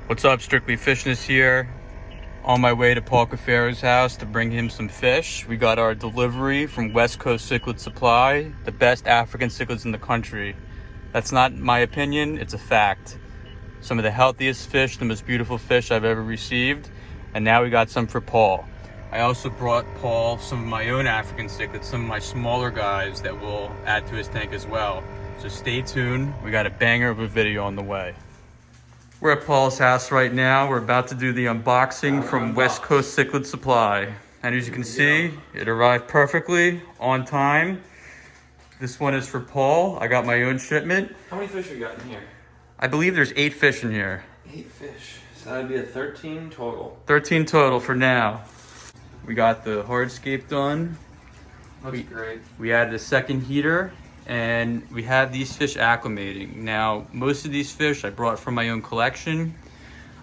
What's up, Strictly Fishness here. On my way to Paul Cuffaro's house to bring him some fish. We got our delivery from West Coast Cichlid Supply, the best African cichlids in the country. That's not my opinion, it's a fact. Some of the healthiest fish, the most beautiful fish I've ever received. And now we got some for Paul. I also brought Paul some of my own African cichlids, some of my smaller guys that will add to his tank as well. So stay tuned, we got a banger of a video on the way. We're at Paul's house right now. We're about to do the unboxing from West Coast Cichlid Supply. And as you can see, it arrived perfectly on time. This one is for Paul. I got my own shipment. How many fish we got in here? I believe there's 8 fish in here. 8 fish. So that'd be a 13 total. 13 total for now. We got the hardscape done. Looks great. We added a second heater. And we have these fish acclimating. Now, most of these fish I brought from my own collection,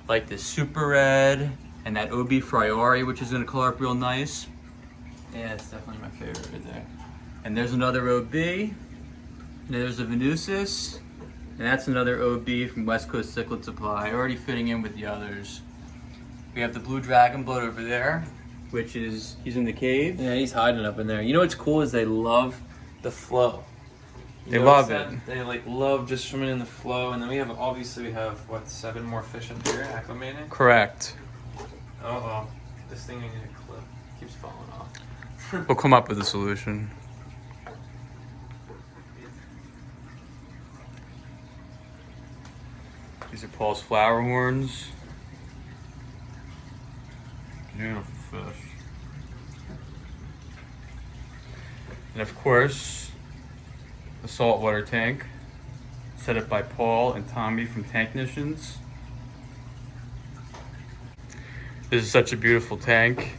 like this super red and that OB Friari, which is gonna color up real nice. Yeah, it's definitely my favorite right there. And there's another OB, and there's a Venusis, and that's another OB from West Coast Cichlid Supply, already fitting in with the others. We have the blue dragon blood over there, which is, he's in the cave. Yeah, he's hiding up in there. You know what's cool is they love the flow. They love it. They like love just swimming in the flow, and then we have obviously what 7 more fish in here acclimating. Correct. Oh, this thing in a clip keeps falling off. We'll come up with a solution. These are Paul's flower horns. Beautiful fish. And of course, the saltwater tank, set up by Paul and Tommy from Tanknicians. This is such a beautiful tank.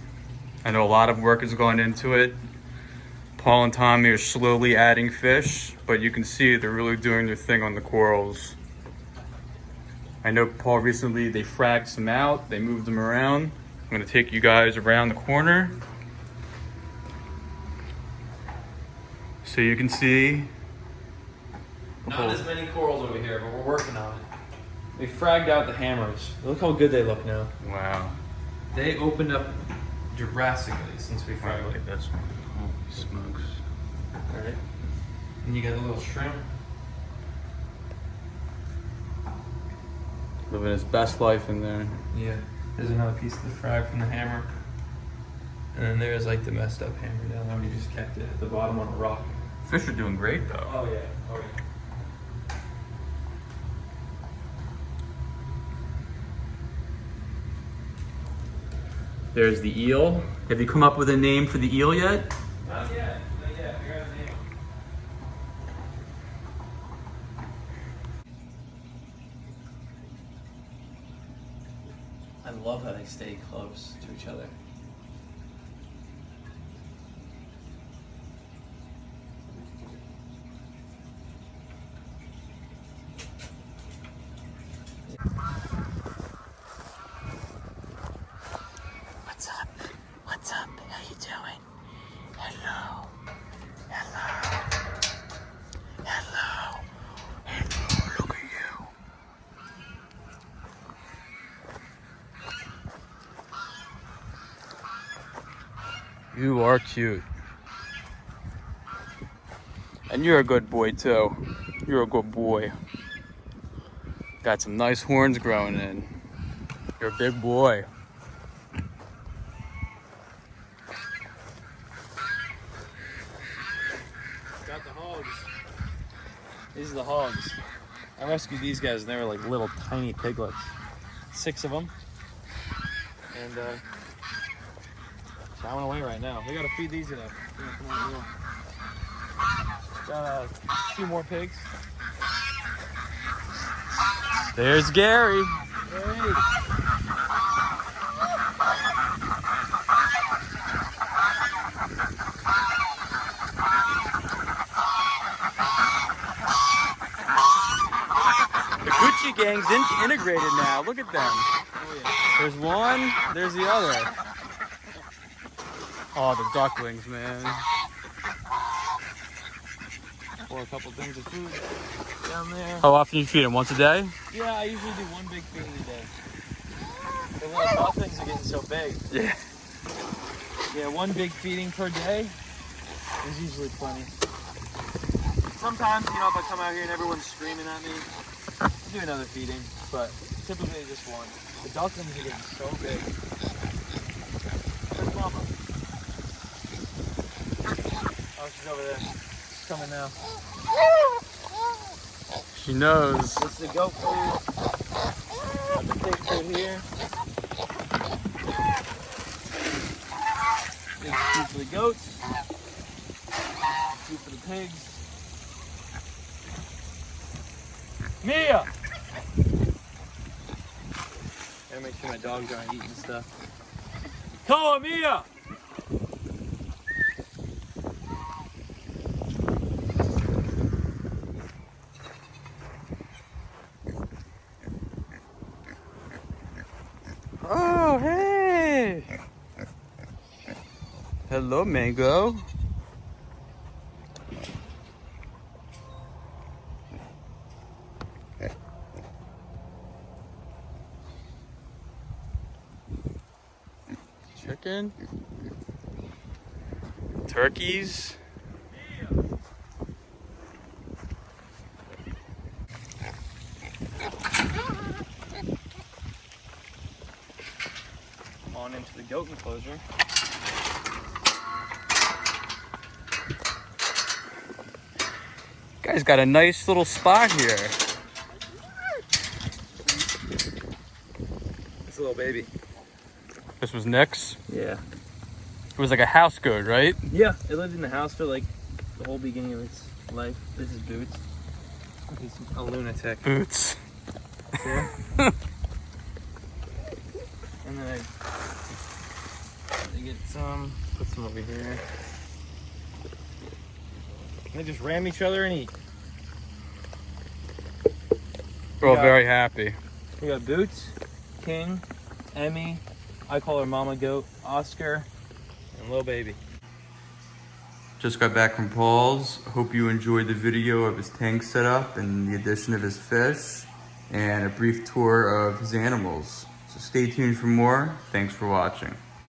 I know a lot of work has gone into it. Paul and Tommy are slowly adding fish, but you can see they're really doing their thing on the corals. I know Paul recently, they fragged some out, they moved them around. I'm gonna take you guys around the corner so you can see. Not as many corals over here, but we're working on it. We fragged out the hammers. Look how good they look now. Wow. They opened up drastically since we fragged Look it. at this one. Holy smokes. Alright. And you got a little shrimp. Living his best life in there. Yeah. There's another piece of the frag from the hammer. And then there's like the messed up hammer down there. We just kept it at the bottom on a rock. Fish are doing great though. Oh yeah. Oh yeah. There's the eel. Have you come up with a name for the eel yet? Not yet. Not yet. I got a name. I love how they stay close to each other. What's up? What's up? How you doing? Hello. Hello. Hello. Hello. Look at you. You are cute. And you're a good boy too. You're a good boy. Got some nice horns growing in. You're a big boy. Got the hogs. These are the hogs. I rescued these guys and they were like little tiny piglets. 6 of them. And chowing away right now. We gotta feed these enough. Got a few more pigs. There's Gary. Hey. The Gucci gang's integrated now. Look at them. Oh, yeah. There's one, there's the other. Oh, the ducklings, man. Pour a couple things of food down there. How often do you feed them? Once a day? Yeah, I usually do one big feed a day. The little dog things are getting so big. Yeah. Yeah, one big feeding per day is usually plenty. Sometimes, you know, if I come out here and everyone's screaming at me, I'll do another feeding, but typically just one. The ducklings are getting so big. Where's Mama? Oh, she's over there. She's coming now. She knows. This is the goat food. Got the pig food here. Big food for the goats. Food for the pigs. Mia! Gotta make sure my dogs aren't eating stuff. Come on, Mia! Oh, hey! Hello, Mango. Chicken. Turkeys. On into the goat enclosure. Guys got a nice little spot here. It's a little baby. This was Nick's. Yeah. It was like a house goat, right? Yeah, it lived in the house for like the whole beginning of its life. This is Boots. He's a lunatic. Boots. Yeah. And then I get some, put some over here. And they just ram each other and eat. We're all Yeah. very happy. We got Boots, King, Emmy, I call her Mama Goat, Oscar, and Lil Baby. Just got back from Paul's. Hope you enjoyed the video of his tank setup and the addition of his fish and a brief tour of his animals. So stay tuned for more. Thanks for watching.